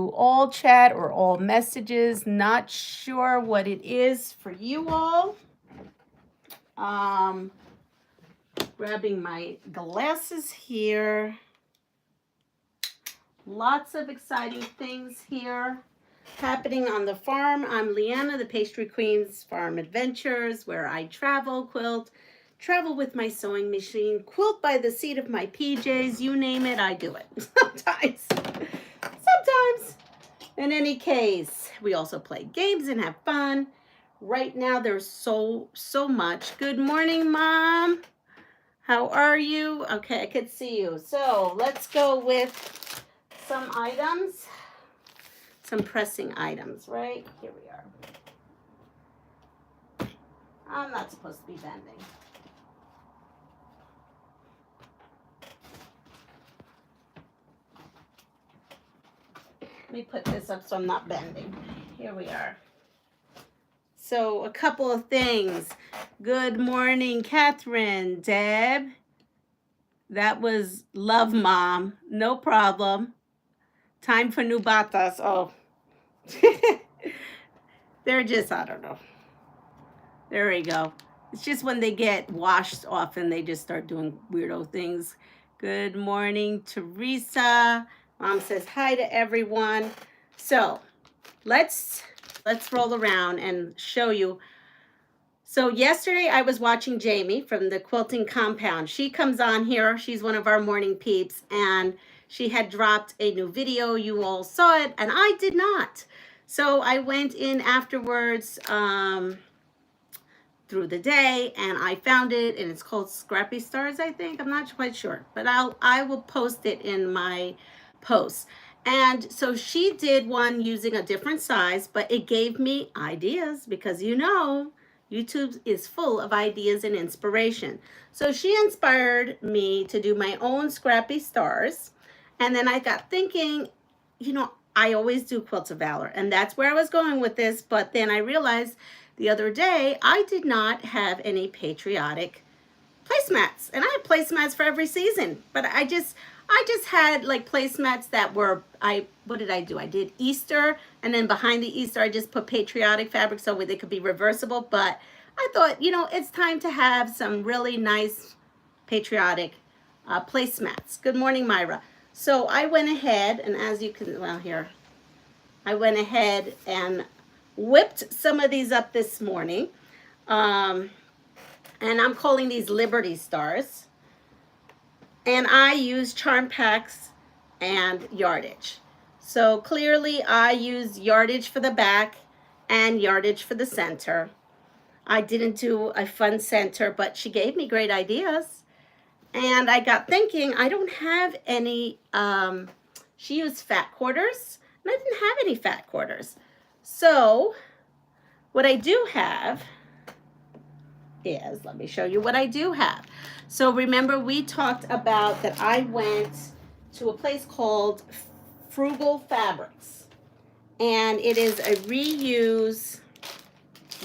all chat or all messages. Not sure what it is for you all. Grabbing my glasses here. Lots of exciting things here happening on the farm. I'm Leanna, the Pastry Queen's Farm Adventures, where I travel, quilt, travel with my sewing machine, quilt by the seat of my PJs, you name it, I do it. Sometimes. In any case, we also play games and have fun. Right now, there's so much. Good morning, Mom. How are you? Okay, I could see you. So let's go with some items, some pressing items, right? Here we are. I'm not supposed to be bending. Let me put this up so I'm not bending. Here we are. So a couple of things. Good morning, Catherine, Deb. That was love, Mom. No problem. Time for new batas. Oh. They're just, I don't know. There we go. It's just when they get washed off and they just start doing weirdo things. Good morning, Teresa. Mom says hi to everyone. So let's roll around and show you. So yesterday I was watching Jamie from the Quilting Compound. She comes on here. She's one of our morning peeps, and she had dropped a new video. You all saw it, and I did not. So I went in afterwards through the day, and I found it, and it's called Scrappy Stars, I think. I'm not quite sure, but I will post it in my posts. And so she did one using a different size, but it gave me ideas because YouTube is full of ideas and inspiration. So she inspired me to do my own Scrappy Stars. And then I got thinking, I always do Quilts of Valor, and that's where I was going with this. But then I realized the other day I did not have any patriotic placemats, and I have placemats for every season. But I just had like placemats that were, what did I do? I did Easter, and then behind the Easter I just put patriotic fabric so they could be reversible. But I thought, it's time to have some really nice patriotic placemats. Good morning, Myra. So I went ahead, and as you can, I went ahead and whipped some of these up this morning. And I'm calling these Liberty Stars. And I use charm packs and yardage. So clearly I use yardage for the back and yardage for the center. I didn't do a fun center, but she gave me great ideas. And I got thinking, I don't have any, she used fat quarters, and I didn't have any fat quarters. So what I do have is, let me show you what I do have. So remember we talked about that I went to a place called Frugal Fabrics, and it is a reuse,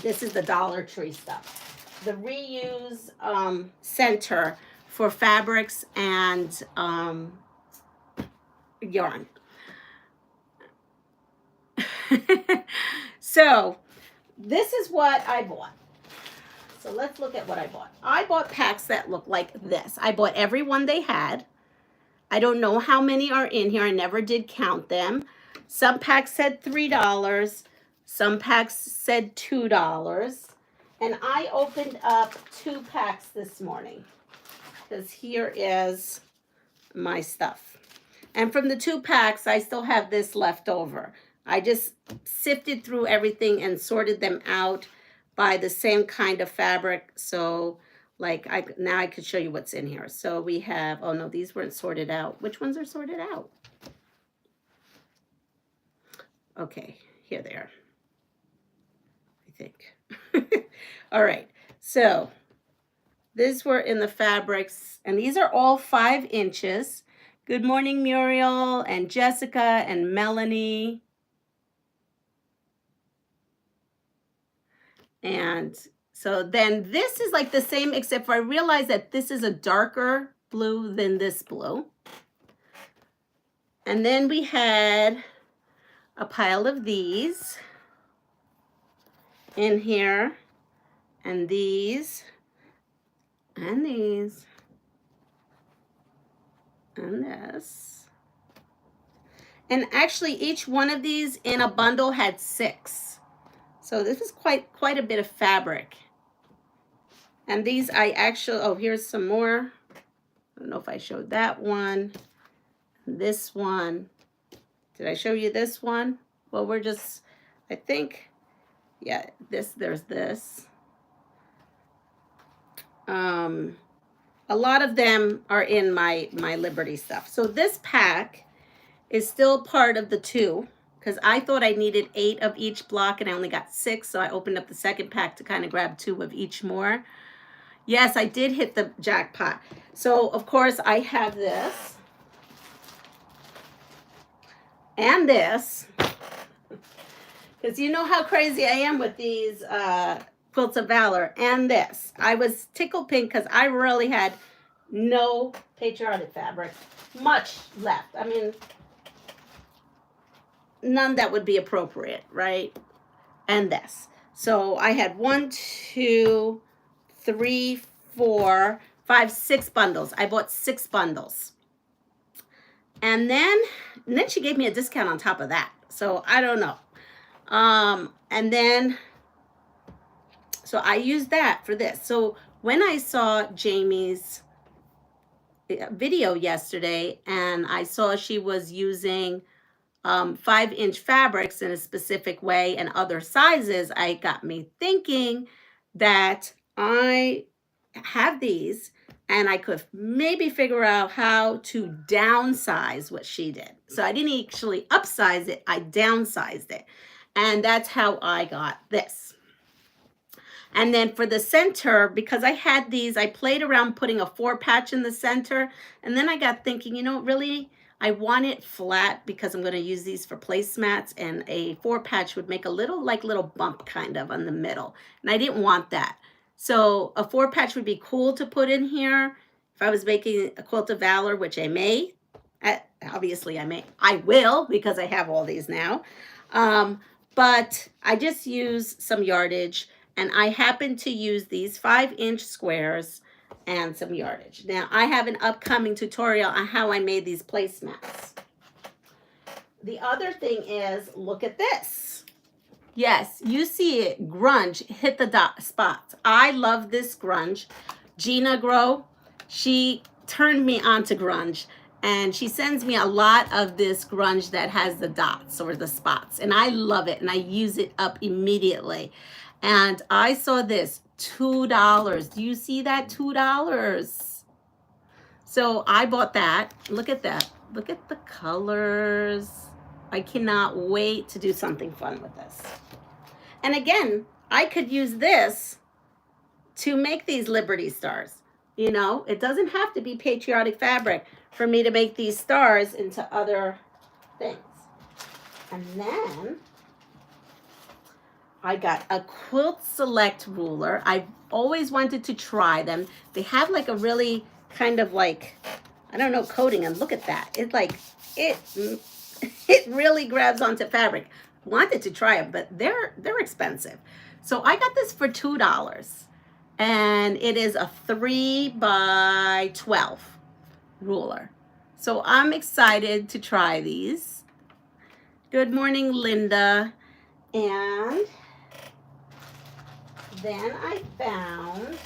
this is the Dollar Tree stuff, the reuse center for fabrics and yarn. So this is what I bought. So let's look at what I bought. I bought packs that look like this. I bought every one they had. I don't know how many are in here. I never did count them. Some packs said $3. Some packs said $2. And I opened up 2 packs this morning, because here is my stuff. And from the 2 packs, I still have this left over. I just sifted through everything and sorted them out by the same kind of fabric. So like now I could show you what's in here. So we have, oh no, these weren't sorted out. Which ones are sorted out? Okay, here they are, I think. All right, so these were in the fabrics, and these are all 5 inches. Good morning, Muriel and Jessica and Melanie. And so then this is like the same, except for I realized that this is a darker blue than this blue. And then we had a pile of these in here, and these, and these, and this. And actually each one of these in a bundle had 6. So this is quite a bit of fabric. And these I actually, oh, here's some more. I don't know if I showed that one. This one. Did I show you this one? Well, we're just, I think, yeah, there's this. A lot of them are in my Liberty stuff. So this pack is still part of the 2, because I thought I needed 8 of each block and I only got 6. So I opened up the second pack to kind of grab 2 of each more. Yes, I did hit the jackpot. So of course I have this and this, because you know how crazy I am with these Quilts of Valor, and this. I was tickled pink because I really had no patriotic fabric, much left. I mean, none that would be appropriate, right? And this. So I had 1, 2, 3, 4, 5, 6 bundles. I bought 6 bundles. And then she gave me a discount on top of that. So I don't know. And then, so I used that for this. So when I saw Jamie's video yesterday and I saw she was using 5-inch fabrics in a specific way and other sizes, I got me thinking that I have these and I could maybe figure out how to downsize what she did. So I didn't actually upsize it, I downsized it. And that's how I got this. And then for the center, because I had these, I played around putting a 4 patch in the center. And then I got thinking, you know, really, I want it flat because I'm going to use these for placemats, and a 4 patch would make a little bump kind of on the middle. And I didn't want that. So a 4 patch would be cool to put in here. If I was making a Quilt of Valor, which I may, obviously I will, because I have all these now. But I just use some yardage, and I happen to use these 5-inch squares and some yardage. Now, I have an upcoming tutorial on how I made these placemats. The other thing is, look at this. Yes, you see it, grunge, hit the dot spots. I love this grunge. Gina Grow, she turned me on to grunge, and she sends me a lot of this grunge that has the dots or the spots, and I love it, and I use it up immediately. And I saw this, $2. Do you see that? $2. So I bought that. Look at that. Look at the colors. I cannot wait to do something fun with this. And again, I could use this to make these Liberty stars. You know, it doesn't have to be patriotic fabric for me to make these stars into other things. And then I got a Quilt Select ruler. I've always wanted to try them. They have like a really kind of like, I don't know, coating, and look at that. It's like, it really grabs onto fabric. Wanted to try them, but they're expensive. So I got this for $2, and it is a 3x12 ruler. So I'm excited to try these. Good morning, Linda. And then I found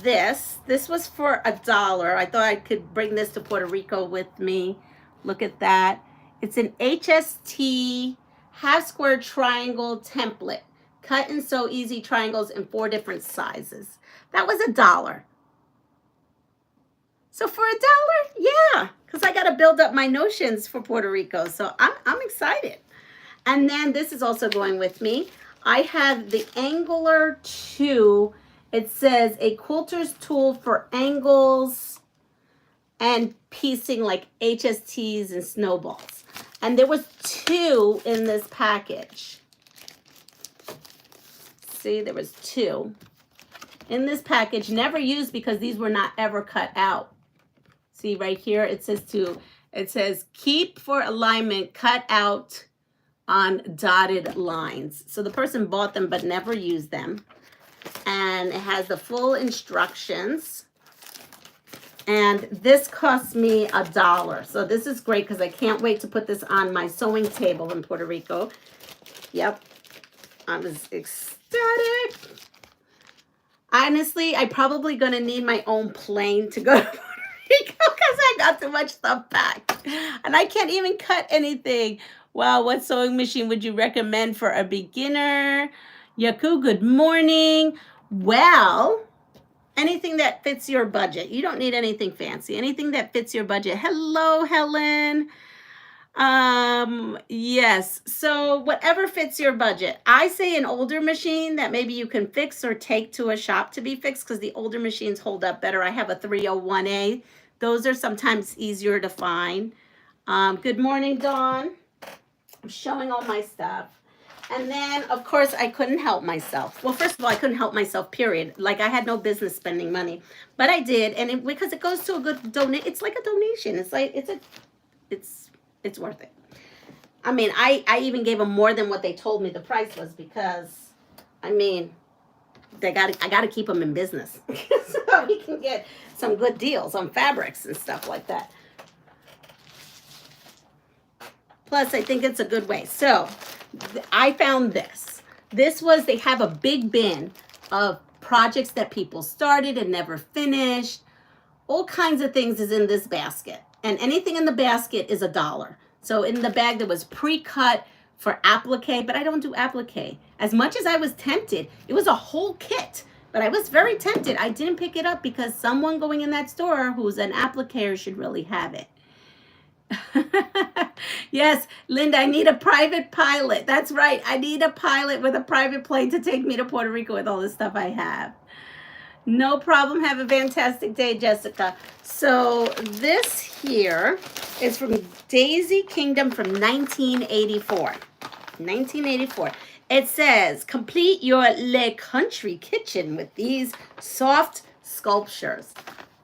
this. This was for $1. I thought I could bring this to Puerto Rico with me. Look at that. It's an HST half square triangle template. Cut and sew easy triangles in 4 different sizes. That was $1. So for $1, yeah, because I got to build up my notions for Puerto Rico. So I'm excited. And then this is also going with me. I have the Angler 2. It says a quilter's tool for angles and piecing like HSTs and snowballs. And there was 2 in this package. See, there was 2 in this package. Never used because these were not ever cut out. So See right here, it says keep for alignment, cut out on dotted lines. So the person bought them but never used them. And it has the full instructions. And this cost me $1. So this is great because I can't wait to put this on my sewing table in Puerto Rico. Yep. I was ecstatic. Honestly, I'm probably going to need my own plane to go to Puerto Rico because I got too much stuff packed. And I can't even cut anything. Wow, what sewing machine would you recommend for a beginner? Yaku, good morning. Well, anything that fits your budget. You don't need anything fancy. Anything that fits your budget. Hello, Helen. Yes. So whatever fits your budget. I say an older machine that maybe you can fix or take to a shop to be fixed because the older machines hold up better. I have a 301A. Those are sometimes easier to find. Good morning, Dawn. I'm showing all my stuff. And then, of course, I couldn't help myself. Well, first of all, I couldn't help myself, period. Like, I had no business spending money. But I did, and because it goes to a good donation. It's like a donation. It's like, it's worth it. I mean, I even gave them more than what they told me the price was because, I mean, I got to keep them in business. So we can get some good deals on fabrics and stuff like that. Plus, I think it's a good way. So I found this. They have a big bin of projects that people started and never finished. All kinds of things is in this basket. And anything in the basket is $1. So in the bag there was pre-cut for applique, but I don't do applique. As much as I was tempted, it was a whole kit. But I was very tempted. I didn't pick it up because someone going in that store who's an appliquer should really have it. Yes, Linda, I need a private pilot. That's right. I need a pilot with a private plane to take me to Puerto Rico with all the stuff I have. No problem. Have a fantastic day, Jessica. So this here is from Daisy Kingdom from 1984. 1984. It says, complete your Le Country kitchen with these soft sculptures.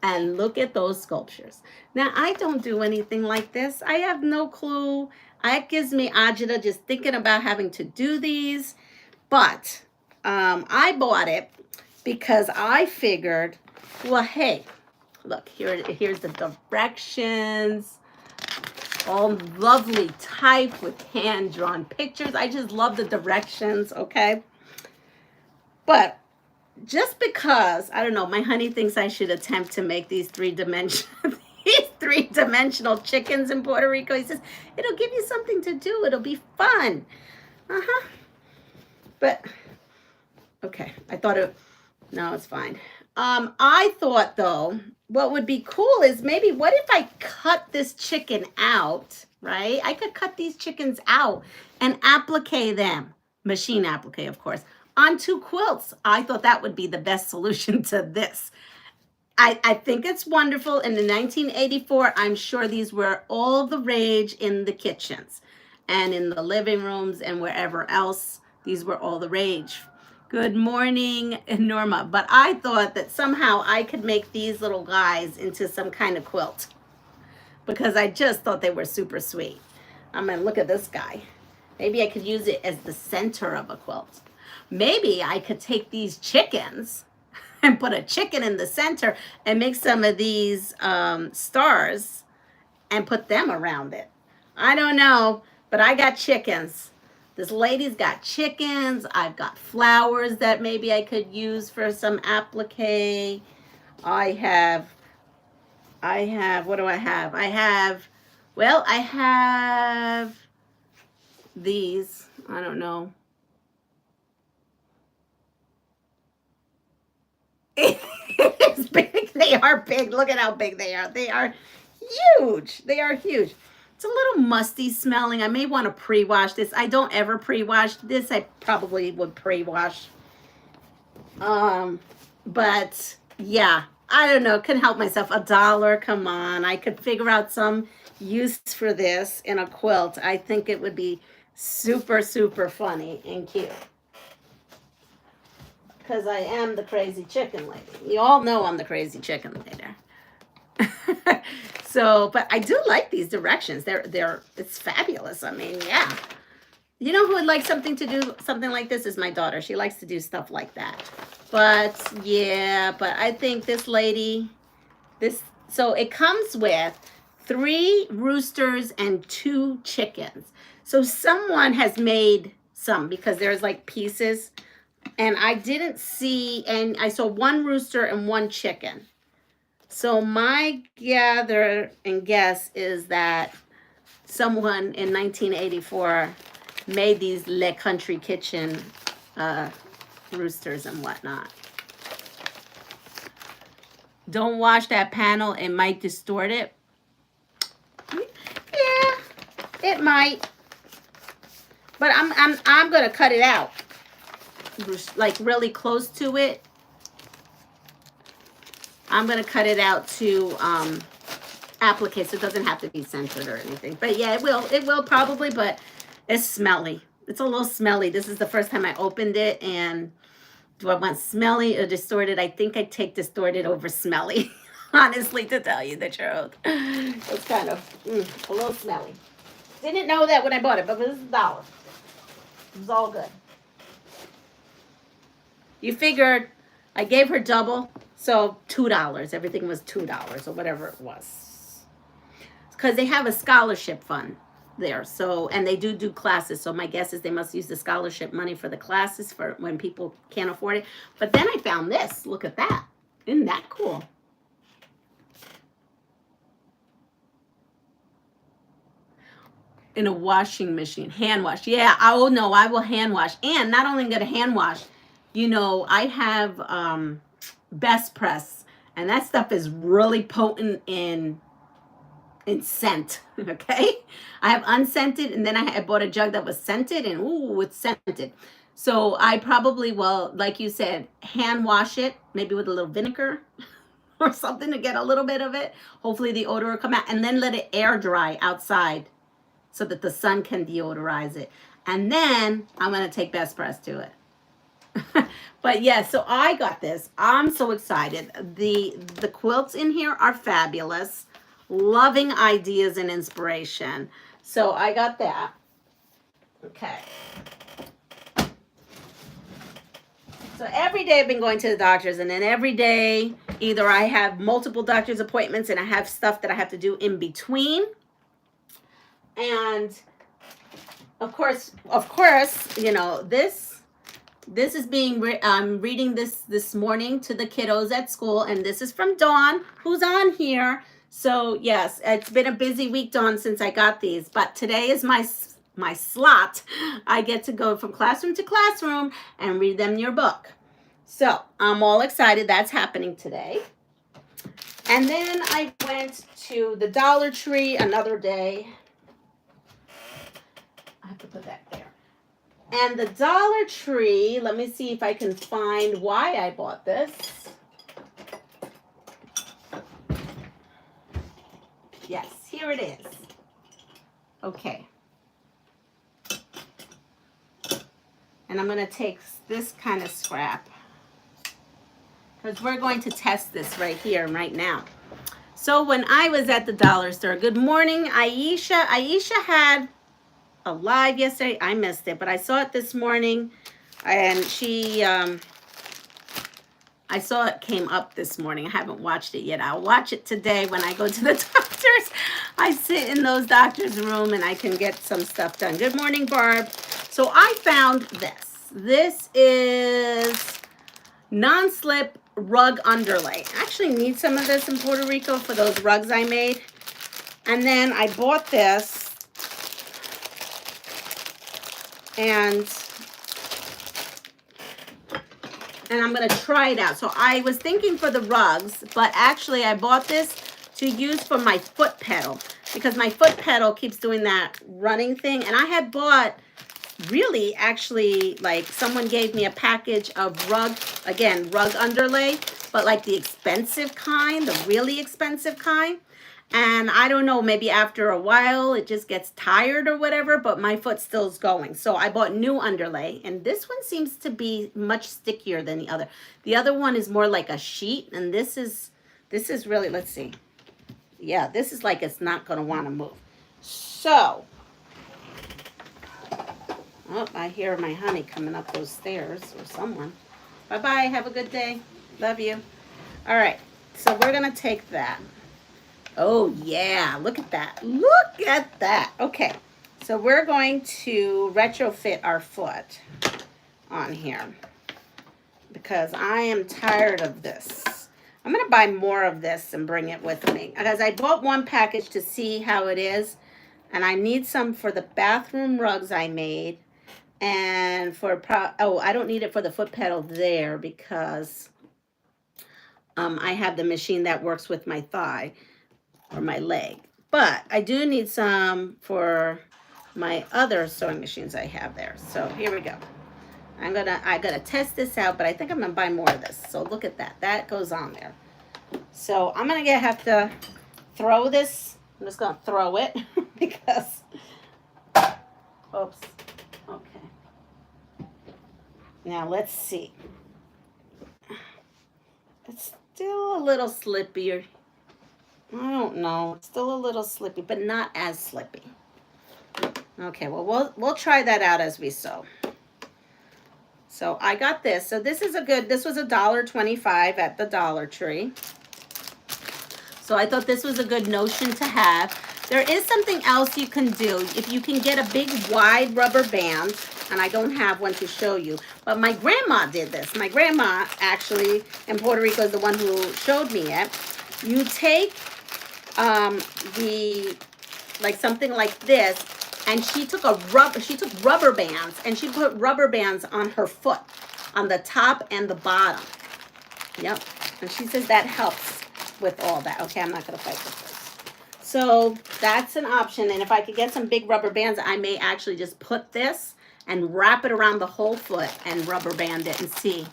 And look at those sculptures. Now, I don't do anything like this. I have no clue. It gives me agita just thinking about having to do these. But I bought it because I figured, well, hey, look, here's the directions. All lovely type with hand-drawn pictures. I just love the directions, okay? But just because, I don't know, my honey thinks I should attempt to make these three-dimensional chickens in Puerto Rico. He says, it'll give you something to do. It'll be fun. But, okay, I thought no, it's fine. I thought, though, what would be cool is maybe, what if I cut this chicken out, right? I could cut these chickens out and applique them, machine applique, of course, onto quilts. I thought that would be the best solution to this. I think it's wonderful. In the 1984, I'm sure these were all the rage in the kitchens and in the living rooms and wherever else. These were all the rage. Good morning, Norma. But I thought that somehow I could make these little guys into some kind of quilt because I just thought they were super sweet. I mean, look at this guy. Maybe I could use it as the center of a quilt. Maybe I could take these chickens and put a chicken in the center and make some of these stars and put them around it. I don't know, but I got chickens. This lady's got chickens. I've got flowers that maybe I could use for some applique. I have, what do I have? I have these. I don't know. It's big. They are big. Look at how big they are. They are huge. They are huge. It's a little musty smelling. I may want to pre-wash this. I don't ever pre-wash this. I probably would pre-wash. But yeah, I don't know. Couldn't help myself. $1. Come on. I could figure out some use for this in a quilt. I think it would be super, super funny and cute. Because I am the crazy chicken lady. You all know I'm the crazy chicken lady. So, but I do like these directions. It's fabulous. I mean, yeah. You know who would like something to do something like this is my daughter. She likes to do stuff like that. But yeah, but I think this lady, so it comes with 3 roosters and 2 chickens. So someone has made some because there's like pieces, and I didn't see, and I saw 1 rooster and 1 chicken. So my gather and guess is that someone in 1984 made these Le Country Kitchen roosters and whatnot. Don't wash that panel, it might distort it. Yeah, it might. But I'm gonna cut it out, like really close to it. I'm gonna cut it out to applique, so it doesn't have to be centered or anything. But yeah, it will probably, but it's smelly. It's a little smelly. This is the first time I opened it, and do I want smelly or distorted? I think I take distorted over smelly, honestly, to tell you the truth. It's kind of a little smelly. Didn't know that when I bought it, but it was $1. It was all good. You figured I gave her double, so $2. Everything was $2 or whatever it was. Because they have a scholarship fund there, so, and they do classes, so my guess is they must use the scholarship money for the classes for when people can't afford it. But then I found this. Look at that. Isn't that cool? In a washing machine, hand wash. Yeah, oh no, I will hand wash. And not only gonna hand wash, you know, I have Best Press, and that stuff is really potent in scent. Okay, I have unscented, and then I bought a jug that was scented, and ooh, it's scented. So I probably will, like you said, hand wash it, maybe with a little vinegar or something to get a little bit of it. Hopefully the odor will come out, and then let it air dry outside so that the sun can deodorize it. And then I'm gonna take Best Press to it. But yeah, so I got this. I'm so excited. The quilts in here are fabulous. Loving ideas and inspiration. So I got that. Okay. So every day I've been going to the doctors, and then every day either I have multiple doctor's appointments and I have stuff that I have to do in between. And of course, you know, this is being, I'm reading this morning to the kiddos at school, and this is from Dawn, who's on here. So yes, it's been a busy week, Dawn, since I got these, but today is my slot. I get to go from classroom to classroom and read them your book. So I'm all excited. That's happening today. And then I went to the Dollar Tree another day. I have to put that there. And the Dollar Tree, let me see if I can find why I bought this. Yes, here it is. Okay. And I'm going to take this kind of scrap, because we're going to test this right here and right now. So when I was at the dollar store, good morning, Aisha. Aisha had a live yesterday. I missed it, but I saw it this morning, and she I saw it came up this morning. I haven't watched it yet. I'll watch it today when I go to the doctors. I sit in those doctors' room and I can get some stuff done. Good morning, Barb. So I found this. This is non-slip rug underlay. I actually need some of this in Puerto Rico for those rugs I made. And then I bought this, and I'm going to try it out. So I was thinking for the rugs, but actually I bought this to use for my foot pedal, because my foot pedal keeps doing that running thing. And I had bought, really, actually, like someone gave me a package of rug underlay, but like the expensive kind, the really expensive kind. And I don't know, maybe after a while it just gets tired or whatever, but my foot still's going. So I bought new underlay, and this one seems to be much stickier than the other. The other one is more like a sheet, and this is really, let's see. yeah, this is like it's not going to want to move. So, oh, I hear my honey coming up those stairs, or someone. Bye-bye. Have a good day. Love you. All right. So we're going to take that. Oh, yeah. Look at that. Look at that. Okay. So we're going to retrofit our foot on here because I am tired of this. I'm going to buy more of this and bring it with me because I bought one package to see how it is, and I need some for the bathroom rugs I made, and for I don't need it for the foot pedal there because I have the machine that works with my thigh or my leg, but I do need some for my other sewing machines I have there. So here we go. I gotta test this out, but I think I'm gonna buy more of this. So look at that. That goes on there. So I'm gonna have to throw this. I'm just gonna throw it because, oops. Okay. Now let's see. It's still a little slippy. I don't know. It's still a little slippy, but not as slippy. Okay, well, we'll try that out as we sew. So I got this. So this was $1.25 at the Dollar Tree. So I thought this was a good notion to have. There is something else you can do. If you can get a big wide rubber band, and I don't have one to show you, but my grandma did this. My grandma actually in Puerto Rico is the one who showed me it. You take like something like this, and she took rubber bands, and she put rubber bands on her foot, on the top and the bottom. Yep. And she says that helps with all that. Okay, I'm not going to fight with this. So that's an option. And if I could get some big rubber bands, I may actually just put this and wrap it around the whole foot and rubber band it and see.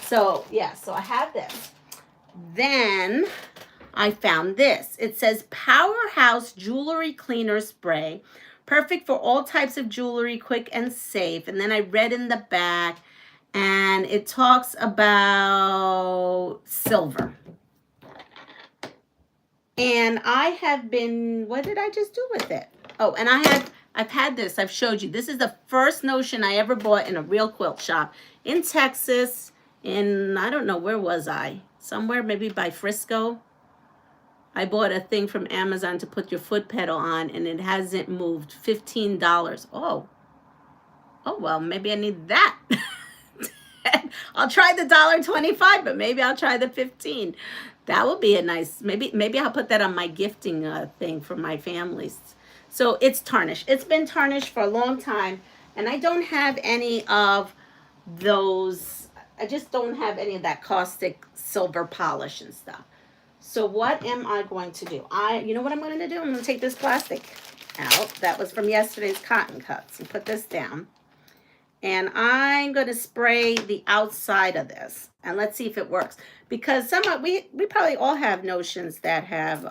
So, yeah, so I have this. Then I found this. It says Powerhouse Jewelry Cleaner Spray. Perfect for all types of jewelry, quick and safe. And then I read in the back, and it talks about silver. And I have been, what did I just do with it? Oh, and I've had this, I've showed you. This is the first notion I ever bought in a real quilt shop in Texas, I don't know, where was I? Somewhere maybe by Frisco. I bought a thing from Amazon to put your foot pedal on, and it hasn't moved. $15. Oh, well, maybe I need that. I'll try the $1.25, but maybe I'll try the 15. That would be a nice, maybe I'll put that on my gifting thing for my families. So it's tarnished. It's been tarnished for a long time, and I don't have any of those. I just don't have any of that caustic silver polish and stuff. So what am I going to do? You know what I'm going to do? I'm going to take this plastic out. That was from yesterday's cotton cuts, and put this down. And I'm going to spray the outside of this, and let's see if it works. Because we probably all have notions that have,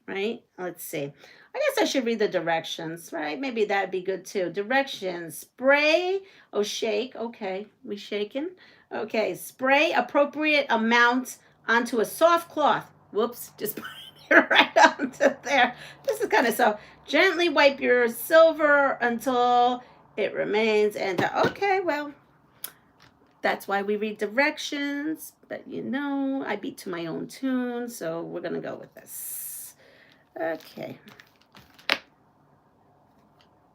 right? Let's see. I guess I should read the directions, right? Maybe that'd be good too. Directions: spray. Oh, shake. Okay, we shaking. Okay, spray appropriate amount onto a soft cloth. Whoops, just put it right onto there. This is kind of soft. Gently wipe your silver until it remains. And okay, well, that's why we read directions. But you know, I beat to my own tune, so we're gonna go with this. Okay.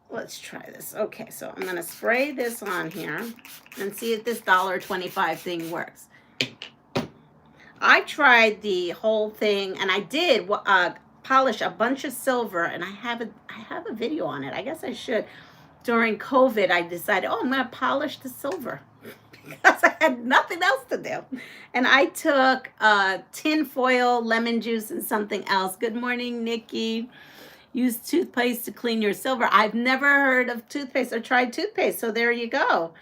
Let's try this. Okay, so I'm gonna spray this on here and see if this $1.25 thing works. I tried the whole thing, and I did polish a bunch of silver, and I have a video on it. I guess I should. During COVID, I decided, I'm going to polish the silver because I had nothing else to do. And I took tin foil, lemon juice, and something else. Good morning, Nikki. Use toothpaste to clean your silver. I've never heard of toothpaste or tried toothpaste, so there you go.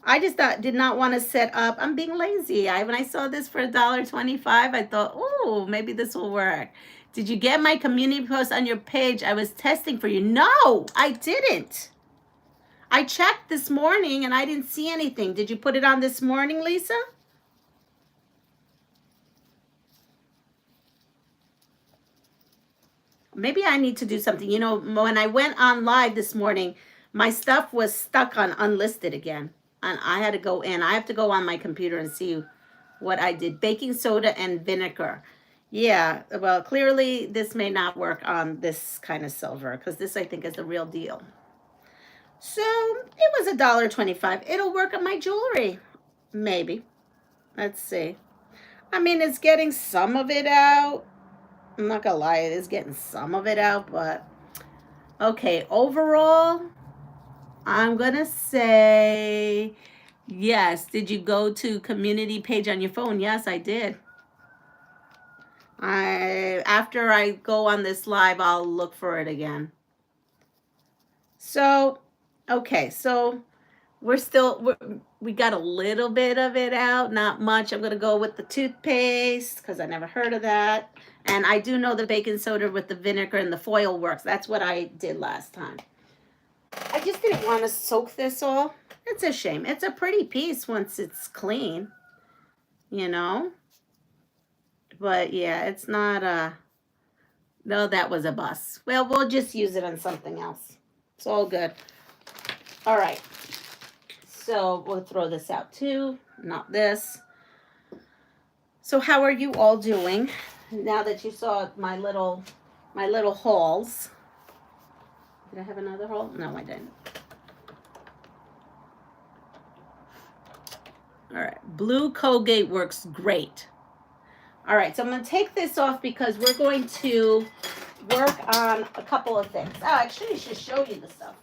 I just did not want to set up. I'm being lazy. When I saw this for $1.25, I thought, oh, maybe this will work. Did you get my community post on your page? I was testing for you. No, I didn't. I checked this morning and I didn't see anything. Did you put it on this morning, Lisa? maybe I need to do something. You know, when I went on live this morning, my stuff was stuck on unlisted again. And I had to go in. I have to go on my computer and see what I did. Baking soda and vinegar. Yeah, well, clearly this may not work on this kind of silver because this I think is the real deal. So it was $1.25. It'll work on my jewelry. Maybe. Let's see. I mean, it's getting some of it out. I'm not gonna lie, it is getting some of it out, but okay, overall, I'm gonna say yes. Did you go to community page on your phone? Yes, I did. After I go on this live, I'll look for it again. So, okay, so we got a little bit of it out, not much. I'm gonna go with the toothpaste because I never heard of that. And I do know the baking soda with the vinegar and the foil works. That's what I did last time. I just didn't want to soak this all. It's a shame. It's a pretty piece once it's clean, you know. But yeah, it's not no, that was a bust. Well, we'll just use it on something else. It's all good. All right. So we'll throw this out too, not this. So how are you all doing now that you saw my little hauls? Did I have another haul? No, I didn't. All right, blue Colgate works great. All right, so I'm going to take this off because we're going to work on a couple of things. Oh, actually, I should show you the stuff.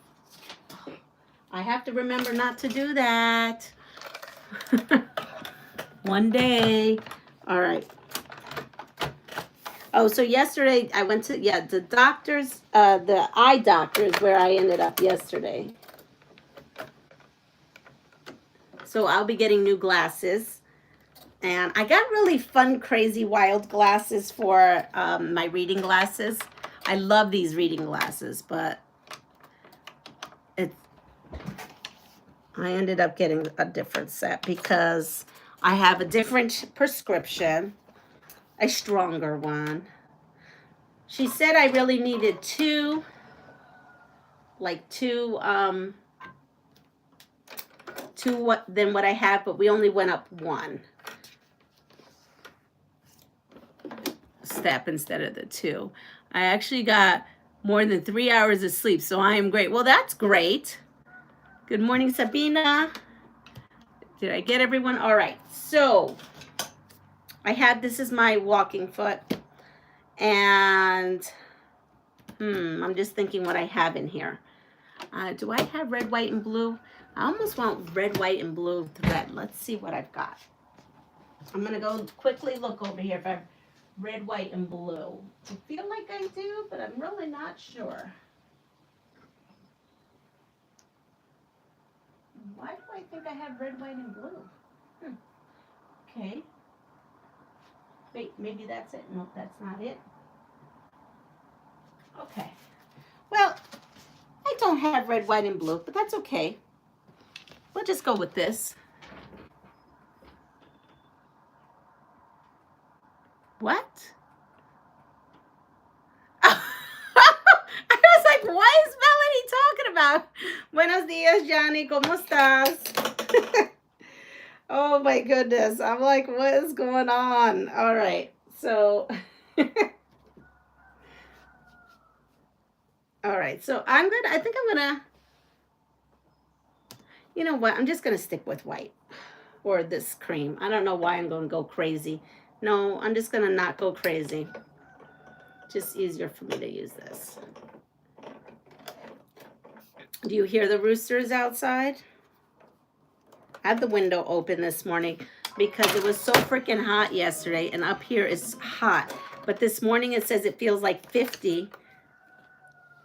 I have to remember not to do that. One day. All right. Oh, so yesterday I went to, the doctor's, the eye doctor's where I ended up yesterday. So I'll be getting new glasses. And I got really fun, crazy, wild glasses for my reading glasses. I love these reading glasses, but I ended up getting a different set because I have a different prescription, a stronger one. She said I really needed two than what I have, but we only went up one step instead of the two. I actually got more than 3 hours of sleep, so I am great. Well, that's great. Good morning, Sabina. Did I get everyone? All right. So this is my walking foot. And I'm just thinking what I have in here. Do I have red, white, and blue? I almost want red, white, and blue thread. Let's see what I've got. I'm going to go quickly look over here if I have red, white, and blue. I feel like I do, but I'm really not sure. Why do I think I have red, white, and blue? Okay. Wait, maybe that's it. Nope, that's not it. Okay. Well, I don't have red, white, and blue, but that's okay. We'll just go with this. What? I was like, what is Melanie talking about? Buenos dias, Johnny. ¿Cómo estás? Oh my goodness. I'm like, what is going on? All right. So, all right. So I think I'm going to, you know what? I'm just going to stick with white or this cream. I don't know why I'm going to go crazy. No, I'm just going to not go crazy. Just easier for me to use this. Do you hear the roosters outside? I had the window open this morning because it was so freaking hot yesterday, and up here it's hot. But this morning it says it feels like 50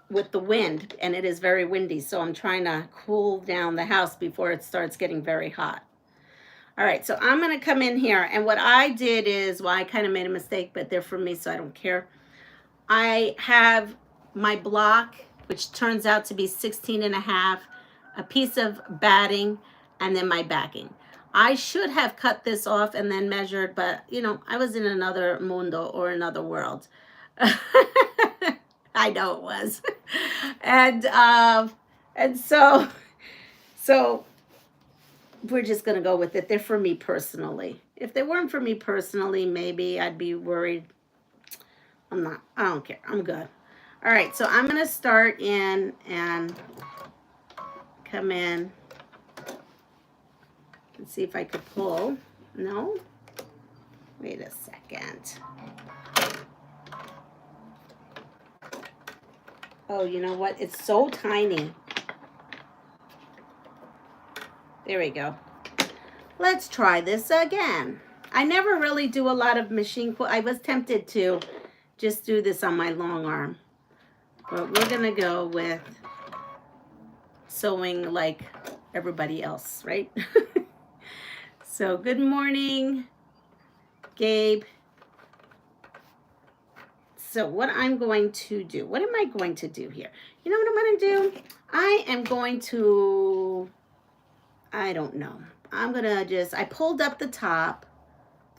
with the wind, and it is very windy. So I'm trying to cool down the house before it starts getting very hot. All right, so I'm going to come in here, and what I did is, well, I kind of made a mistake, but they're for me, so I don't care. I have my block, which turns out to be 16.5, a piece of batting, and then my backing. I should have cut this off and then measured, but, you know, I was in another mundo or another world. I know it was. And so we're just gonna go with it. They're for me personally. If they weren't for me personally, maybe I'd be worried. I'm not. I don't care. I'm good. All right, so I'm gonna start in and come in and see if I could pull. No? Wait a second. Oh, you know what? It's so tiny. There we go. Let's try this again. I never really do a lot of machine quilt. I was tempted to just do this on my long arm. But we're going to go with sewing like everybody else, right? So good morning, Gabe. So what I'm going to do, what am I going to do here? You know what I'm going to do? I am going to, I don't know. I'm going to just, I pulled up the top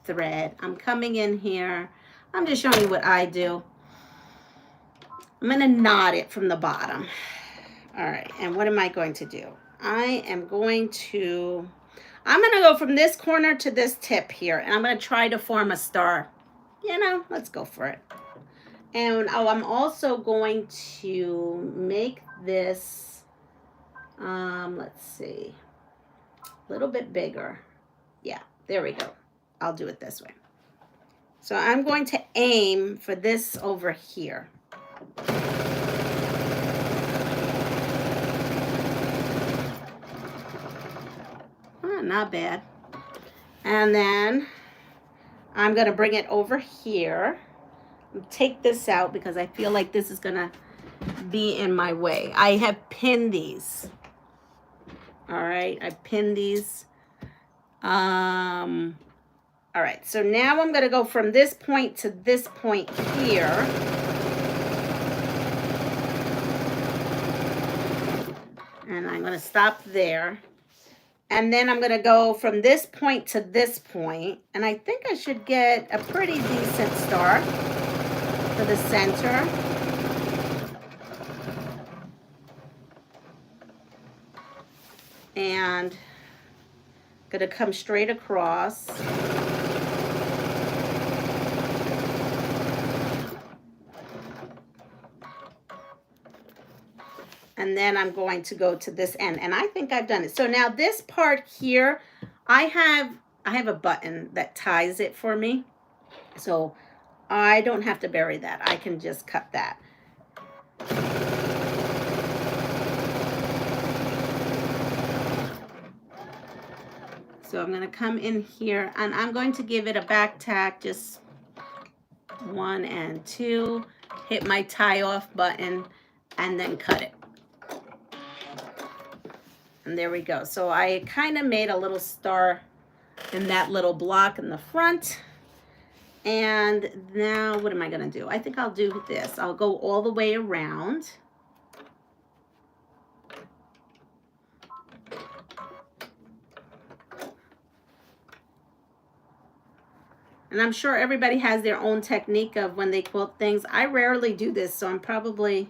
thread. I'm coming in here. I'm just showing you what I do. I'm going to knot it from the bottom. All right. And what am I going to do? I am going to, I'm going to go from this corner to this tip here. And I'm going to try to form a star. You know, let's go for it. And oh, I'm also going to make this, let's see, a little bit bigger. Yeah, there we go. I'll do it this way. So I'm going to aim for this over here. Oh, not bad. And then I'm going to bring it over here. Take this out because I feel like this is going to be in my way. I have pinned these. All right, I pinned these. All right, so now I'm going to go from this point to this point here. And I'm going to stop there. And then I'm going to go from this point to this point. And I think I should get a pretty decent start for the center. And going to come straight across. And then I'm going to go to this end. And I think I've done it. So now this part here, I have a button that ties it for me. So I don't have to bury that. I can just cut that. So I'm going to come in here and I'm going to give it a back tack, just 1 and 2, hit my tie off button and then cut it. And there we go. So I kind of made a little star in that little block in the front. And now what am I going to do? I think I'll do this. I'll go all the way around. And I'm sure everybody has their own technique of when they quilt things. I rarely do this, so I'm probably,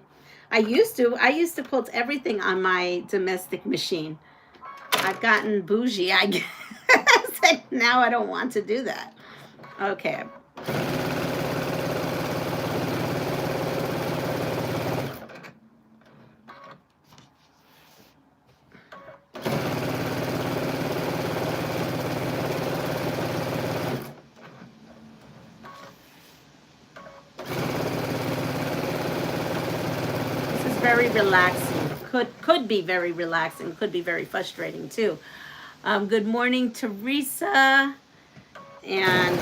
I used to quilt everything on my domestic machine. I've gotten bougie, I guess. And now I don't want to do that. Okay. Very relaxing. Could be very relaxing. Could be very frustrating too. Good morning, Teresa. And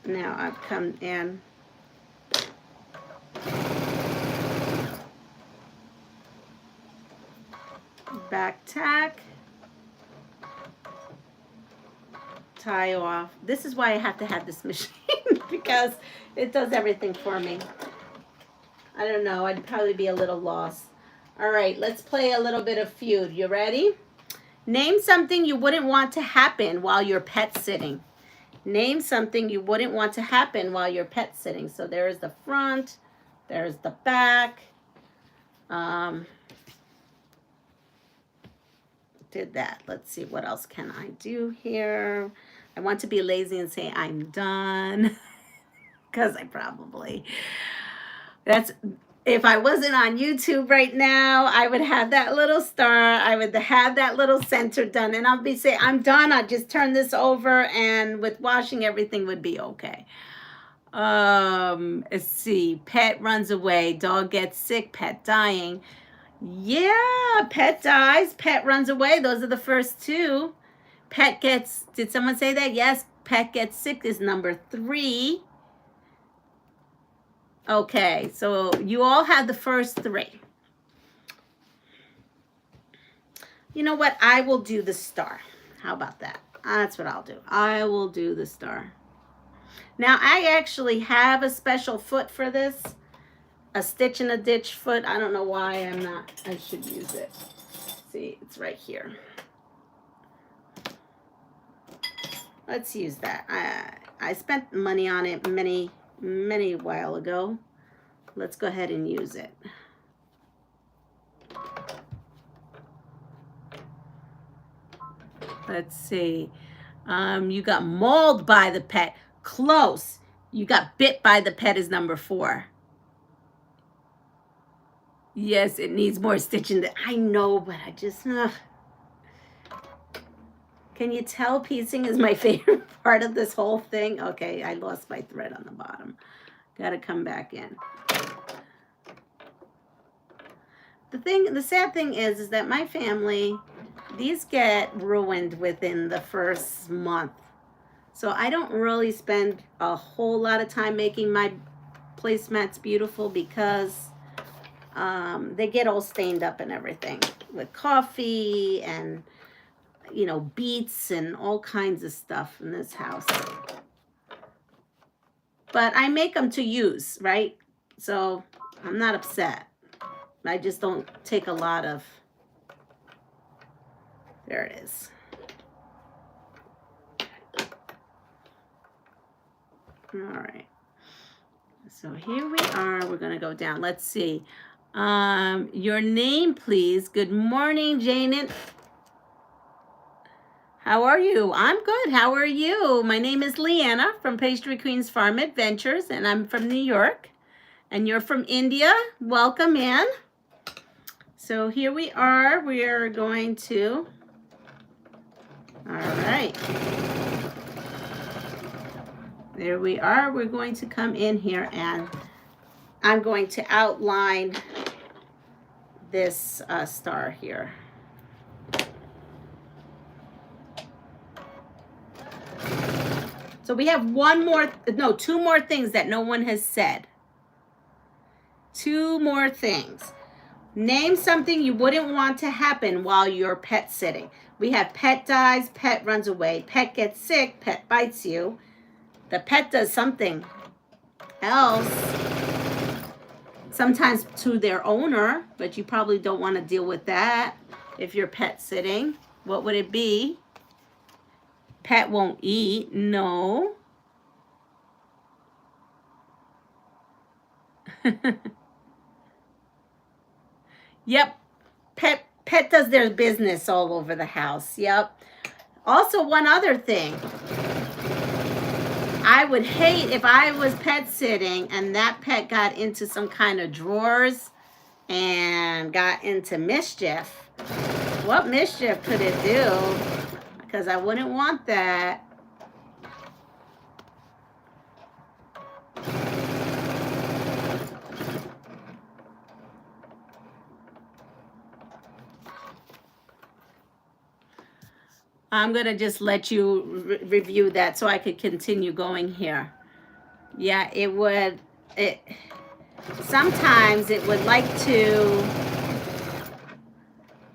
now I've come in. Back tack. Tie off. This is why I have to have this machine because it does everything for me. I don't know. I'd probably be a little lost. All right, let's play a little bit of feud. You ready? Name something you wouldn't want to happen while you're pet sitting. Name something you wouldn't want to happen while you're pet sitting. So there's the front, there's the back. Did that. Let's see, what else can I do here? I want to be lazy and say I'm done. Because I probably, that's, if I wasn't on YouTube right now, I would have that little star. I would have that little center done. And I'll be saying, I'm done. I'll just turn this over. And with washing, everything would be okay. Let's see. Pet runs away. Dog gets sick. Pet dying. Yeah, pet dies. Pet runs away. Those are the first two. Pet gets, did someone say that? Yes. Pet gets sick is number 3. Okay, so you all had the first 3. You know what? I will do the star. How about that? That's what I'll do. I will do the star. Now, I actually have a special foot for this. A stitch and a ditch foot. I don't know why I'm not. I should use it. See, it's right here. Let's use that. I spent money on it many while ago. Let's go ahead and use it. Let's see. You got mauled by the pet. Close. You got bit by the pet is number 4. Yes, it needs more stitching. I know, but I just... Can you tell piecing is my favorite part of this whole thing? Okay, I lost my thread on the bottom. Got to come back in. The sad thing is that my family, these get ruined within the first month. So I don't really spend a whole lot of time making my placemats beautiful because they get all stained up and everything with coffee and, you know, beets and all kinds of stuff in this house. But I make them to use, right? So I'm not upset. I just don't take a lot of... There it is. All right. So here we are. We're going to go down. Let's see. Your name, please. Good morning, Janet. How are you? I'm good. How are you? My name is Leanna from Pastryqueen's Farm Adventures, and I'm from New York. And you're from India. Welcome in. So here we are. We are going to... All right. There we are. We're going to come in here and I'm going to outline this star here. So we have two more things that no one has said. 2 more things. Name something you wouldn't want to happen while you're pet sitting. We have pet dies, pet runs away, pet gets sick, pet bites you. The pet does something else, sometimes to their owner, but you probably don't want to deal with that if you're pet sitting. What would it be? Pet won't eat. No. Yep. Pet does their business all over the house. Yep. Also, one other thing. I would hate if I was pet sitting and that pet got into some kind of drawers and got into mischief. What mischief could it do? Because I wouldn't want that. I'm going to just let you review that so I could continue going here. Yeah, it would, sometimes it would like to,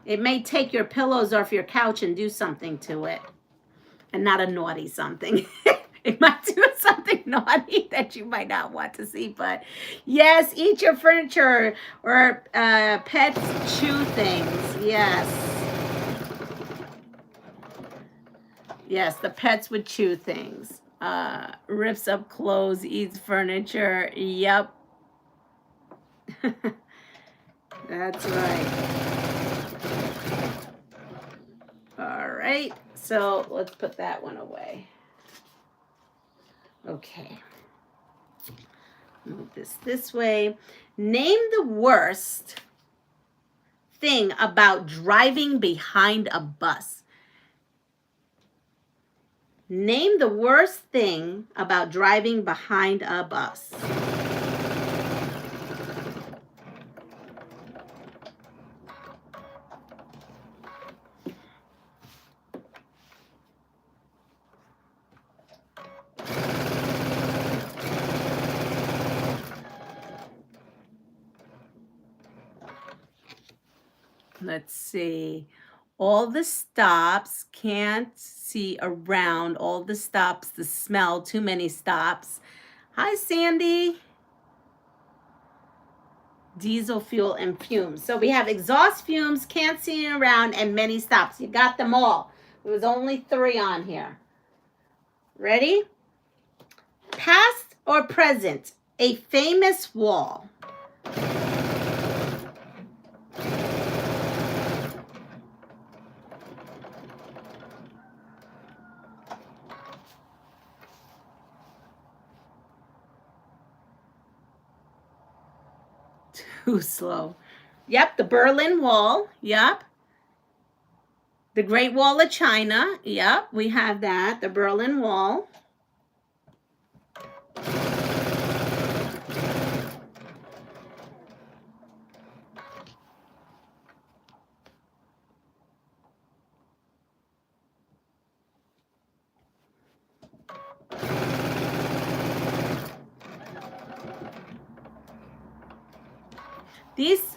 it may take your pillows off your couch and do something to it. And not a naughty something. It might do something naughty that you might not want to see. But yes, eat your furniture or pets chew things. Yes. Yes, the pets would chew things. Rips up clothes, eats furniture. Yep. That's right. All right. So let's put that one away. Okay. Move this way. Name the worst thing about driving behind a bus. Name the worst thing about driving behind a bus. Let's see. All the stops, can't see around. All the stops, the smell, too many stops. Hi, Sandy. Diesel fuel and fumes. So we have exhaust fumes, can't see around, and many stops. You got them all. There was only 3 on here. Ready? Past or present, a famous wall. Too slow. Yep, the Berlin Wall. Yep. The Great Wall of China. Yep, we have that. The Berlin Wall.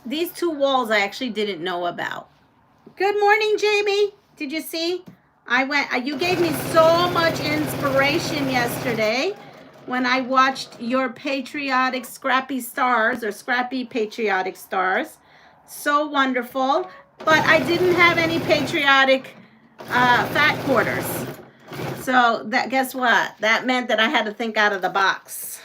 These 2 walls I actually didn't know about. Good morning, Jamie. Did you see? You gave me so much inspiration yesterday when I watched your patriotic scrappy stars or scrappy patriotic stars. So wonderful. But I didn't have any patriotic fat quarters. So guess what? That meant that I had to think out of the box.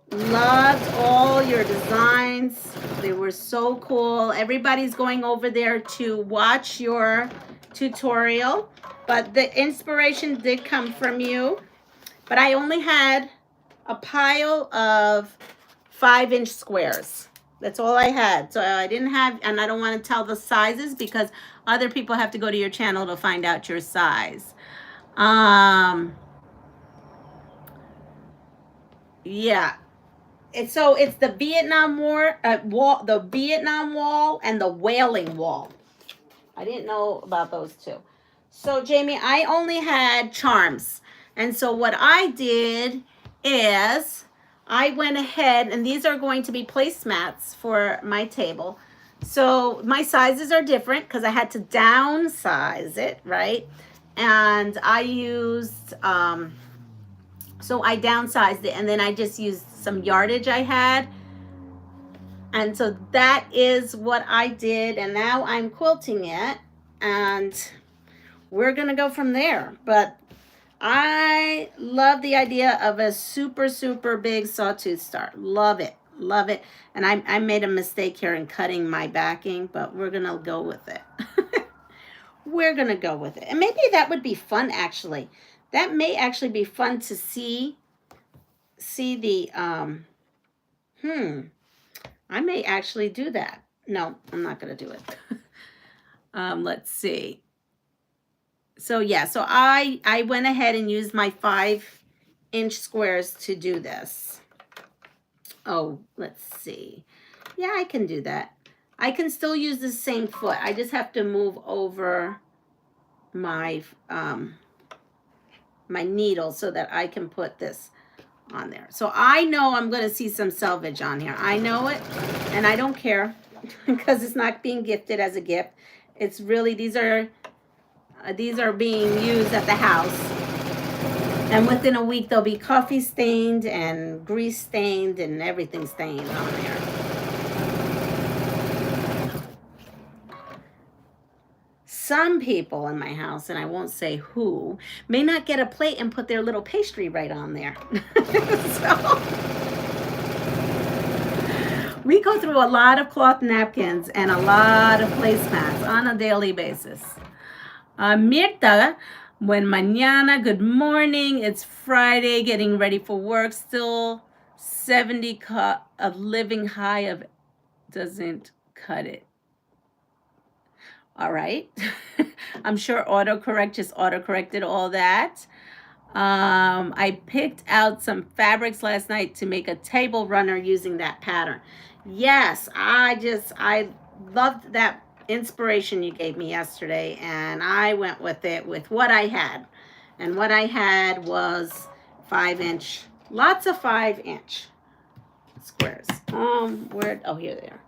Loved all your designs. They were so cool. Everybody's going over there to watch your tutorial, but the inspiration did come from you. But I only had a pile of 5-inch squares. That's all I had. So I didn't have, and I don't want to tell the sizes because other people have to go to your channel to find out your size. Yeah. So it's the Vietnam War wall, the Vietnam Wall, and the Wailing Wall. I didn't know about those 2. So Jamie, I only had charms, and so what I did is I went ahead, and these are going to be placemats for my table. So my sizes are different because I had to downsize it, right? And I used so I downsized it, and then I just used some yardage I had. And so that is what I did, and now I'm quilting it, and we're going to go from there. But I love the idea of a super, super big sawtooth star. Love it. Love it. And I made a mistake here in cutting my backing, but we're going to go with it. We're going to go with it. And maybe that would be fun, actually. That may actually be fun to see the, I may actually do that. No, I'm not going to do it. Let's see. So yeah, so I went ahead and used my 5-inch squares to do this. Oh, let's see. Yeah, I can do that. I can still use the same foot. I just have to move over my my needle so that I can put this on there. So I know I'm going to see some selvage on here. I know it, and I don't care because it's not being gifted as a gift. It's really, these are being used at the house. And within a week, they'll be coffee stained and grease stained and everything stained on there. some people in my house, and I won't say who, may not get a plate and put their little pastry right on there. So we go through a lot of cloth napkins and a lot of placemats on a daily basis. Mirta, buen mañana, good morning. It's Friday, getting ready for work. Still 70 a living high of doesn't cut it. All right. I'm sure autocorrect just autocorrected all that. I picked out some fabrics last night to make a table runner using that pattern. Yes, I loved that inspiration you gave me yesterday, and I went with it with what I had. And what I had was 5-inch, lots of 5-inch squares. Oh, here they are.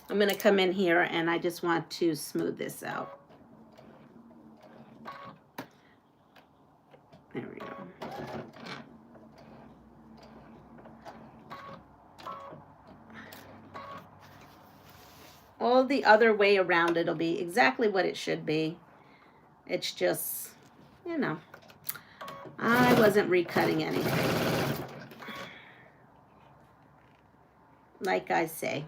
I'm going to come in here and I just want to smooth this out. There we go. All the other way around, it'll be exactly what it should be. It's just, you know, I wasn't recutting anything. Like I say.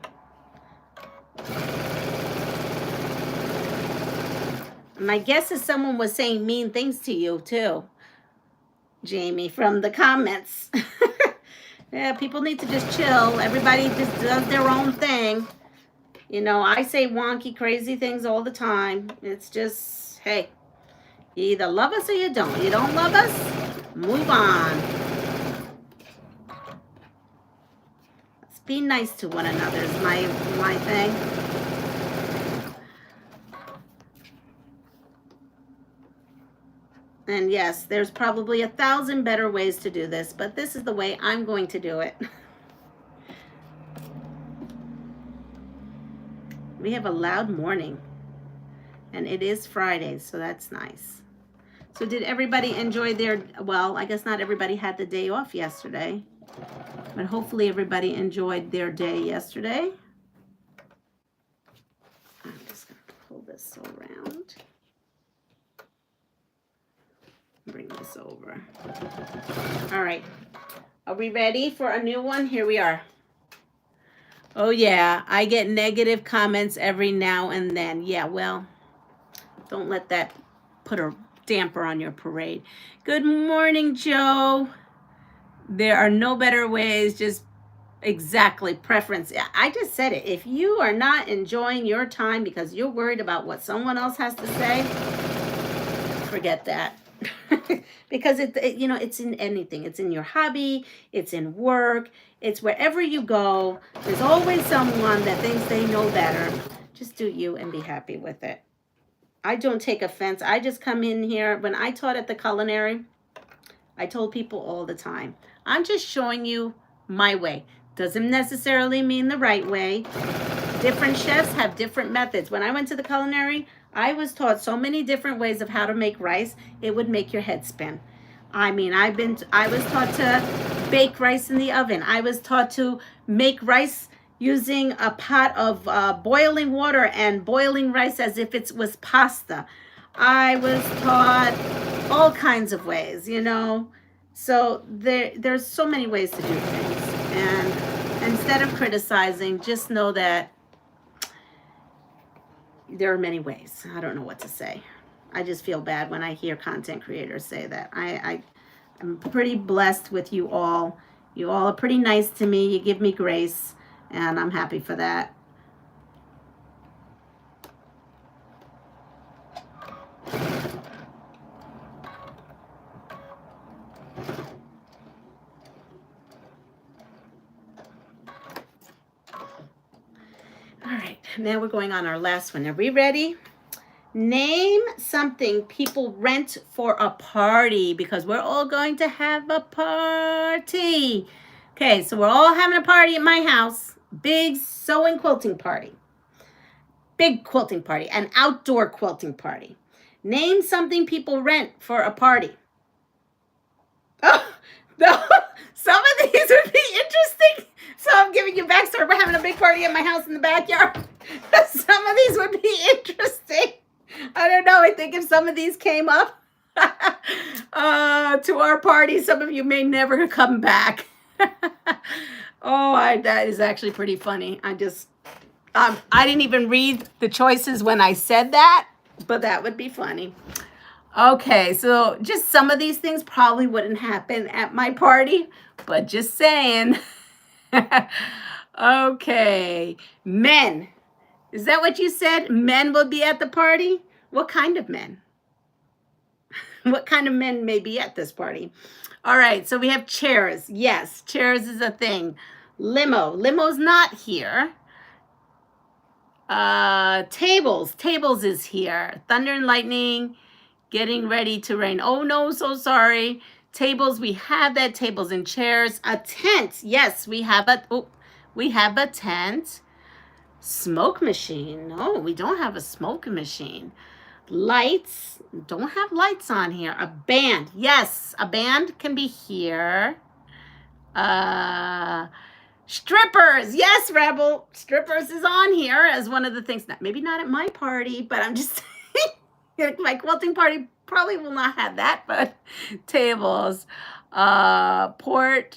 My guess is someone was saying mean things to you too, Jamie, from the comments. Yeah, people need to just chill. Everybody just does their own thing. You know, I say wonky, crazy things all the time. It's just, hey, you either love us or you don't. You don't love us, move on. Let's be nice to one another is my thing. And yes, there's probably 1,000 better ways to do this, but this is the way I'm going to do it. We have a loud morning, and it is Friday, so that's nice. So did everybody enjoy their, well, I guess not everybody had the day off yesterday, but hopefully everybody enjoyed their day yesterday. I'm just going to pull this around. Bring this over. All right. Are we ready for a new one? Here we are. Oh, yeah. I get negative comments every now and then. Yeah, well, don't let that put a damper on your parade. Good morning, Joe. There are no better ways, just exactly preference. I just said it. If you are not enjoying your time because you're worried about what someone else has to say, forget that. Because you know, it's in anything. It's in your hobby, it's in work, it's wherever you go. There's always someone that thinks they know better. Just do you and be happy with it. I don't take offense. I just come in here. When I taught at the culinary, I told people all the time, I'm just showing you my way. Doesn't necessarily mean the right way. Different chefs have different methods. When I went to the culinary, I was taught so many different ways of how to make rice, it would make your head spin. I mean, I was taught to bake rice in the oven. I was taught to make rice using a pot of boiling water and boiling rice as if it was pasta. I was taught all kinds of ways, you know. So there's so many ways to do things. And instead of criticizing, just know that there are many ways. I don't know what to say. I just feel bad when I hear content creators say that. I'm pretty blessed with you all. You all are pretty nice to me. You give me grace, and I'm happy for that. All right, now we're going on our last one. Are we ready? Name something people rent for a party, because we're all going to have a party. Okay, so we're all having a party at my house. Big sewing quilting party. Big quilting party. An outdoor quilting party. Name something people rent for a party. Oh, no. Some of these would be interesting. So I'm giving you backstory. We're having a big party at my house in the backyard. Some of these would be interesting. I don't know. some of these came up to our party. Some of you may never come back. That is actually pretty funny. I didn't even read the choices when I said that, but that would be funny. Okay, so just some of these things probably wouldn't happen at my party, but just saying. Okay, men. Is that what you said? Men will be at the party? What kind of men? What kind of men may be at this party? All right, so we have chairs. Yes, chairs is a thing. Limo. Limo's not here. Tables. Tables is here. Thunder and lightning. Getting ready to rain. Oh no, so sorry. Tables, we have that. Tables and chairs. A tent. Yes, we have a tent. Smoke machine. No, we don't have a smoke machine. Lights. Don't have lights on here. A band. Yes, a band can be here. Strippers. Yes, Rebel. Strippers is on here as one of the things. Maybe not at my party, but I'm just my quilting party probably will not have that, but tables. Port,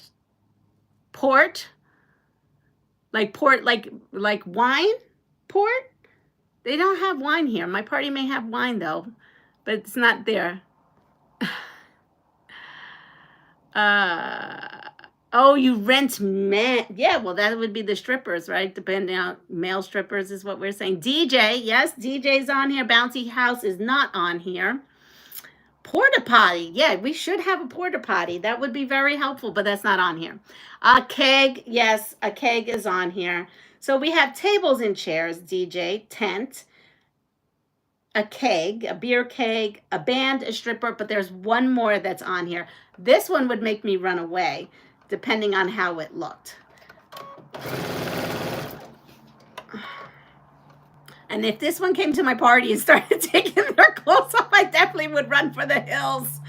like wine, port. They don't have wine here. My party may have wine though, but it's not there. Oh, you rent men. Yeah, well, that would be the strippers, right? Depending on male strippers is what we're saying. DJ, yes, DJ's on here. Bouncy House is not on here. Porta potty. Yeah, we should have a porta potty. That would be very helpful, but that's not on here. A keg. Yes, a keg is on here. So we have tables and chairs, DJ, tent, a keg, a beer keg, a band, a stripper, but there's one more that's on here. This one would make me run away, depending on how it looked. And if this one came to my party and started taking their clothes off, I definitely would run for the hills.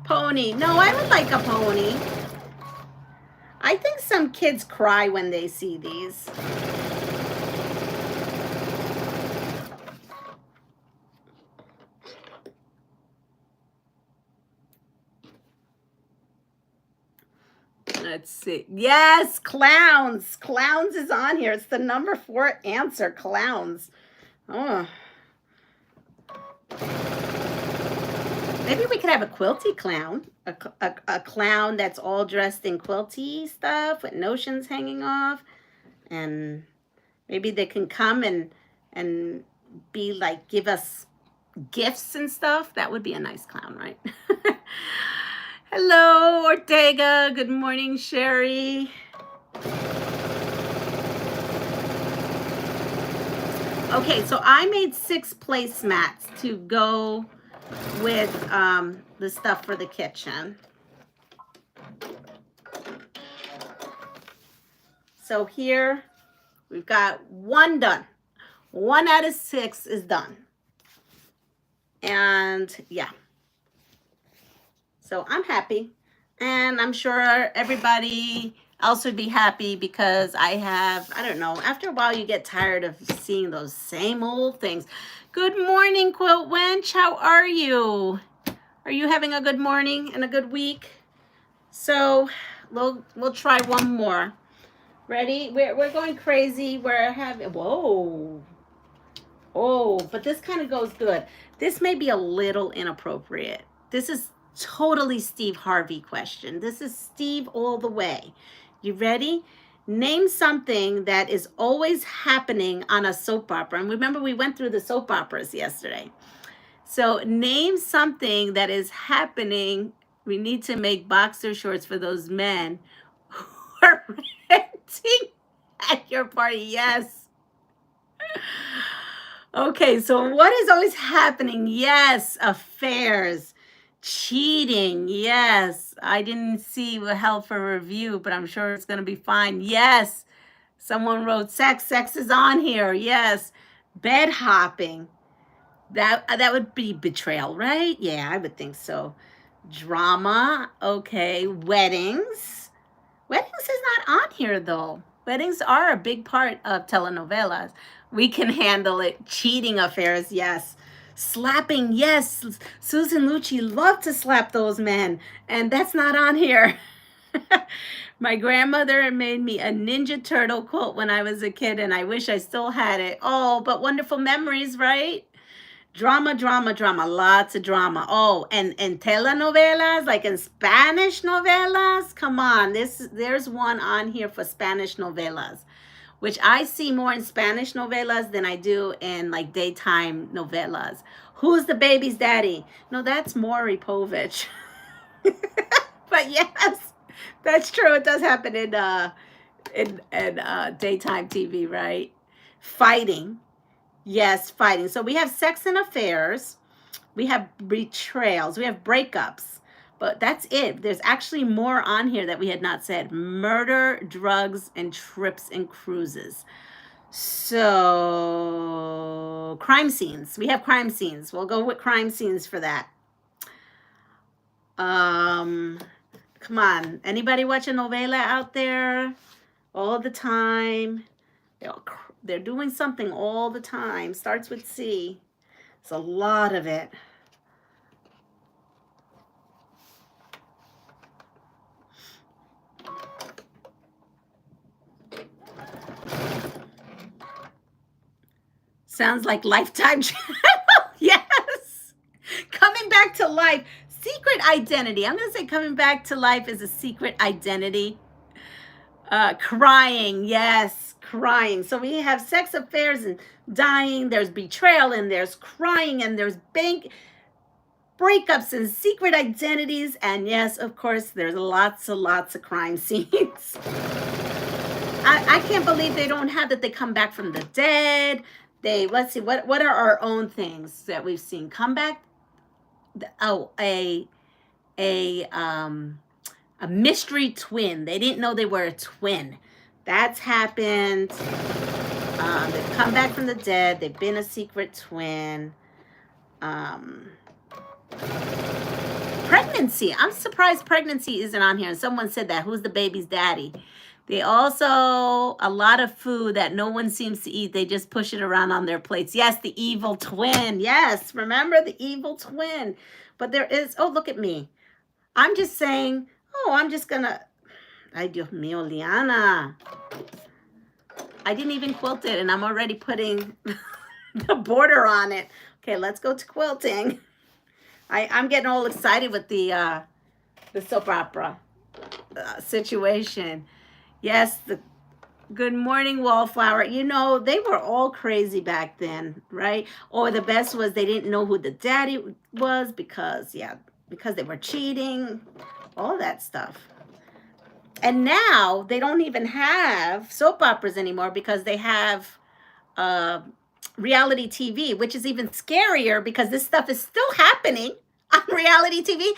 Pony. No, I would like a pony. I think some kids cry when they see these. Let's see. Yes, clowns. Clowns is on here. It's the number 4 answer, clowns. Oh. Maybe we could have a quilty clown. A clown that's all dressed in quilty stuff with notions hanging off. And maybe they can come and be like, give us gifts and stuff. That would be a nice clown, right? Hello, Ortega. Good morning, Sherry. Okay, so I made 6 placemats to go with the stuff for the kitchen. So here we've got 1 done. 1 out of 6 is done. And yeah. So I'm happy, and I'm sure everybody else would be happy because I don't know, after a while you get tired of seeing those same old things. Good morning, Quilt Wench. How are you? Are you having a good morning and a good week? So we'll try one more. Ready? We're going crazy. We're having, whoa. Oh, but this kind of goes good. This may be a little inappropriate. This is totally Steve Harvey question. This is Steve all the way. You ready? Name something that is always happening on a soap opera. And remember, we went through the soap operas yesterday. So name something that is happening. We need to make boxer shorts for those men who are renting at your party. Yes. Okay, so what is always happening? Yes, affairs. Cheating, yes. I didn't see what held for review, but I'm sure it's going to be fine. Yes. Someone wrote sex. Sex is on here. Yes. Bed hopping. That would be betrayal, right? Yeah, I would think so. Drama. Okay. Weddings. Weddings is not on here, though. Weddings are a big part of telenovelas. We can handle it. Cheating affairs, yes. Slapping, yes. Susan Lucci loved to slap those men, and that's not on here. My grandmother made me a Ninja Turtle quilt when I was a kid, and I wish I still had it. Oh, but wonderful memories, right? Drama, drama, drama, lots of drama. Oh, and telenovelas, like in Spanish novelas. Come on, there's one on here for Spanish novelas, which I see more in Spanish novelas than I do in like daytime novelas. Who's the baby's daddy? No, that's Maury Povich. But yes, that's true. It does happen in daytime TV, right? Fighting. Yes, fighting. So we have sex and affairs. We have betrayals. We have breakups. But that's it. There's actually more on here that we had not said. Murder, drugs, and trips and cruises. So, crime scenes. We have crime scenes. We'll go with crime scenes for that. Come on. Anybody watch a novela out there? All the time. They're doing something all the time. Starts with C. It's a lot of it. Sounds like Lifetime Channel. Yes. Coming back to life. Secret identity. I'm going to say coming back to life is a secret identity. Crying. Yes. Crying. So we have sex affairs and dying. There's betrayal and there's crying and there's breakups and secret identities. And yes, of course, there's lots of crime scenes. I can't believe they don't have that. They come back from the dead. Let's see, what are our own things that we've seen come back? Oh, a mystery twin. They didn't know they were a twin. That's happened. They've come back from the dead. They've been a secret twin. Pregnancy. I'm surprised pregnancy isn't on here. And someone said that. Who's the baby's daddy? They also, a lot of food that no one seems to eat. They just push it around on their plates. Yes, the evil twin. Yes, remember the evil twin. But there is, oh, look at me. I'm just saying, oh, I'm just going to, ay, Dios mío, Liana. I didn't even quilt it, and I'm already putting the border on it. Okay, let's go to quilting. I'm getting all excited with the soap opera situation. Yes, the good morning, Wallflower. You know, they were all crazy back then, right? Or the best was they didn't know who the daddy was because they were cheating, all that stuff. And now they don't even have soap operas anymore because they have reality TV, which is even scarier because this stuff is still happening on reality TV.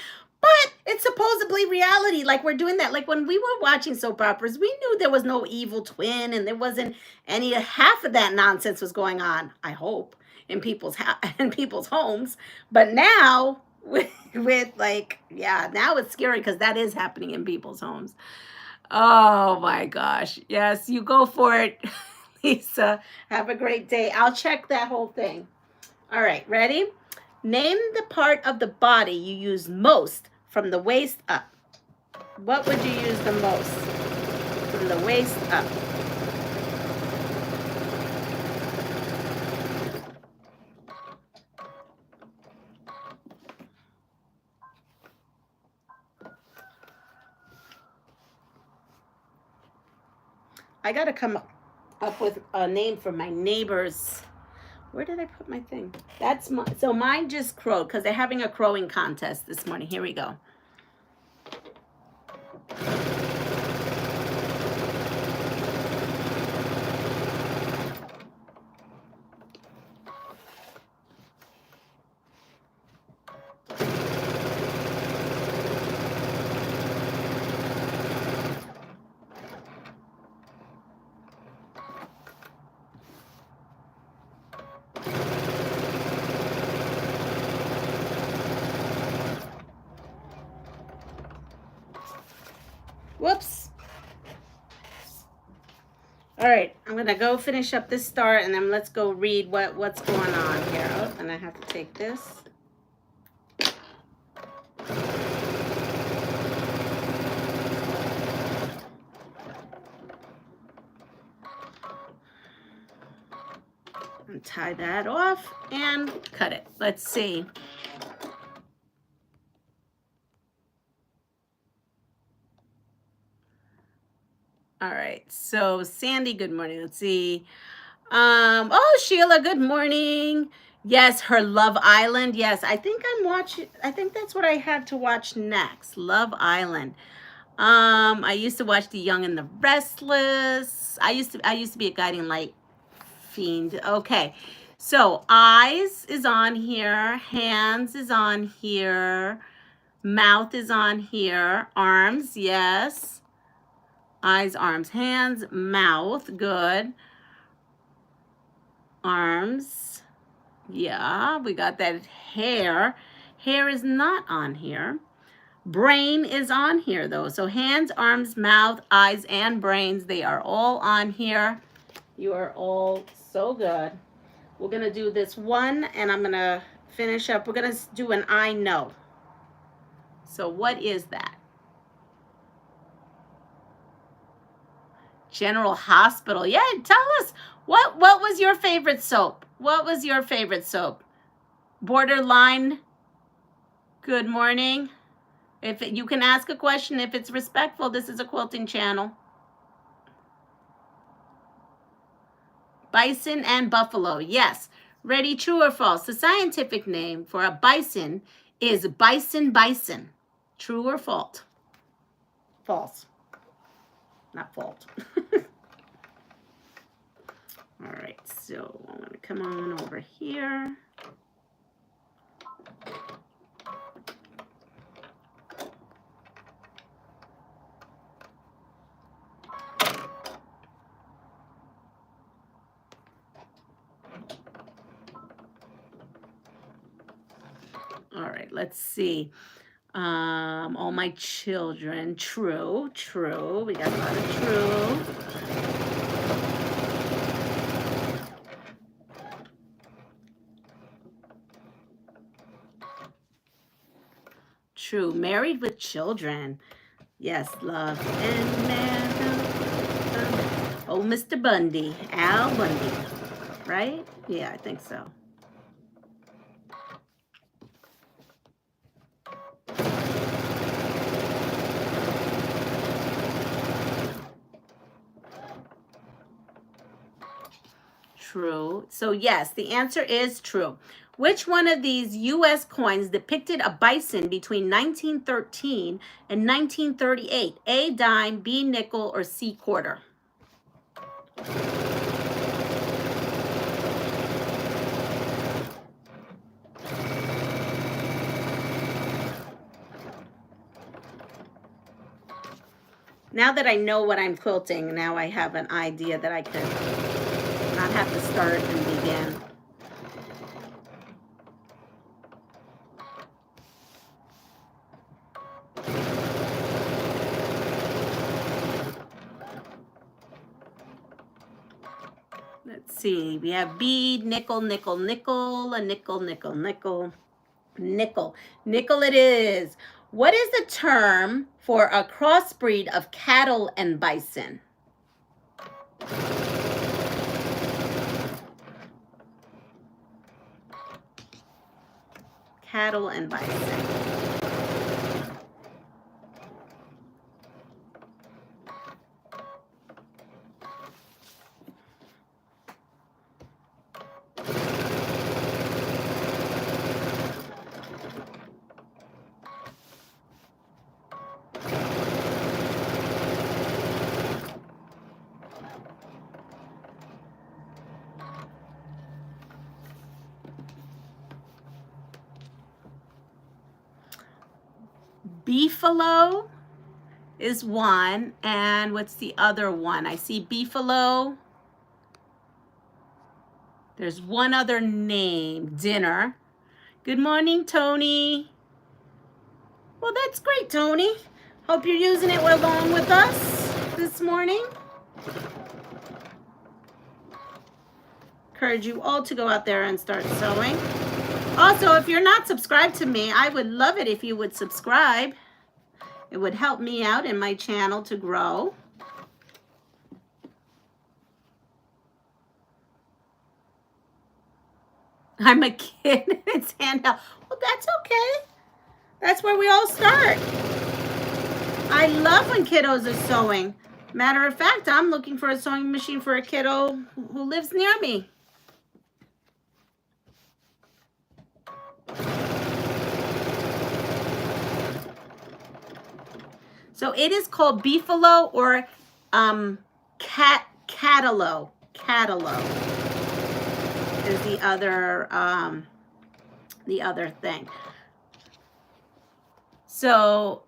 But it's supposedly reality. Like we're doing that. Like when we were watching soap operas, we knew there was no evil twin and there wasn't any half of that nonsense was going on. I hope in people's homes. But now with like, yeah, now it's scary because that is happening in people's homes. Oh my gosh. Yes, you go for it, Lisa. Have a great day. I'll check that whole thing. All right, ready? Name the part of the body you use most from the waist up. What would you use the most from the waist up? I got to come up with a name for my neighbors. Where did I put my thing? That's my, so mine just crowed because they're having a crowing contest this morning. Here we go. Whoops. All right, I'm gonna go finish up this star, and then let's go read what's going on here. Oh, and I have to take this. And tie that off and cut it. Let's see. All right, so Sandy, good morning. Let's see. Oh, Sheila, good morning. Yes, her Love Island. Yes, I think I'm watching. I think that's what I had to watch next. Love Island. I used to watch The Young and the Restless. I used to be a guiding light fiend. Okay. So eyes is on here, hands is on here, mouth is on here, arms, yes. Eyes, arms, hands, mouth, good. Arms, yeah, we got that. Hair is not on here. Brain is on here though. So hands, arms, mouth, eyes, and brains, they are all on here. You are all so good. We're going to do this one, and I'm going to finish up. We're going to do an I know. So what is that? General Hospital. Yeah, tell us. What was your favorite soap? What was your favorite soap? Borderline. Good morning. If you can ask a question, if it's respectful, this is a quilting channel. Bison and buffalo. Yes. Ready, true or false? The scientific name for a bison is bison. True or false? False. Not fault. All right, so I'm going to come on over here. All right, let's see. All my children. True. We got a lot of true. True. Married with children. Yes, love and married. Oh, Mr. Bundy. Al Bundy. Right? Yeah, I think so. True. So yes, the answer is true. Which one of these U.S. coins depicted a bison between 1913 and 1938? A, dime, B, nickel, or C, quarter? Now that I know what I'm quilting, now I have an idea that I could not have to start and begin. Let's see, we have bead, nickel, nickel, nickel, a nickel, nickel, nickel, nickel. Nickel it is. What is the term for a crossbreed of cattle and bison? Cattle and bison. Beefalo is one, and what's the other one? I see beefalo. There's one other name, dinner. Good morning, Tony. Well, that's great, Tony. Hope you're using it along with us this morning. encourage you all to go out there and start sewing. Also, if you're not subscribed to me, I would love it if you would subscribe. It would help me out in my channel to grow. I'm a kid. It's handheld. Well, that's okay. That's where we all start. I love when kiddos are sewing. Matter of fact, I'm looking for a sewing machine for a kiddo who lives near me. So it is called Beefalo or Catalo. Catalo is the other thing. So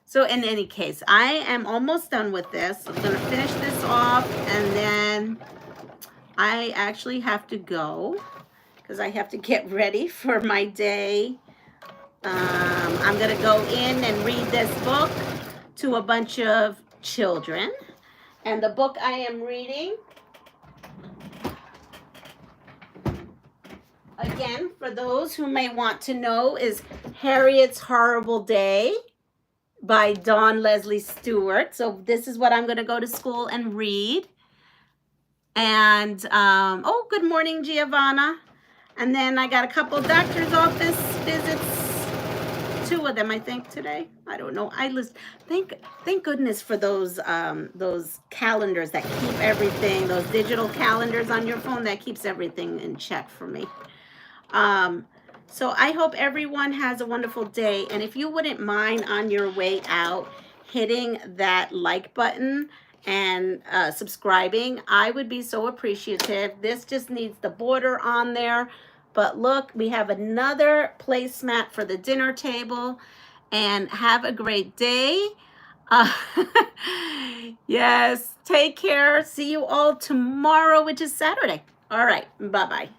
so in any case, I am almost done with this. I'm gonna finish this off, and then I actually have to go because I have to get ready for my day. I'm gonna go in and read this book to a bunch of children, and the book I am reading, again, for those who may want to know, is Harriet's Horrible Day by Dawn Leslie Stewart. So this is what I'm going to go to school and read. And, oh, good morning, Giovanna. And then I got a couple doctor's office visits, 2 of them, I think, today. I don't know. Thank goodness for those calendars that keep everything, those digital calendars on your phone that keeps everything in check for me. So I hope everyone has a wonderful day. And if you wouldn't mind on your way out hitting that like button and subscribing, I would be so appreciative. This just needs the border on there. But look, we have another placemat for the dinner table. And have a great day. Yes, take care. See you all tomorrow, which is Saturday. All right, bye-bye.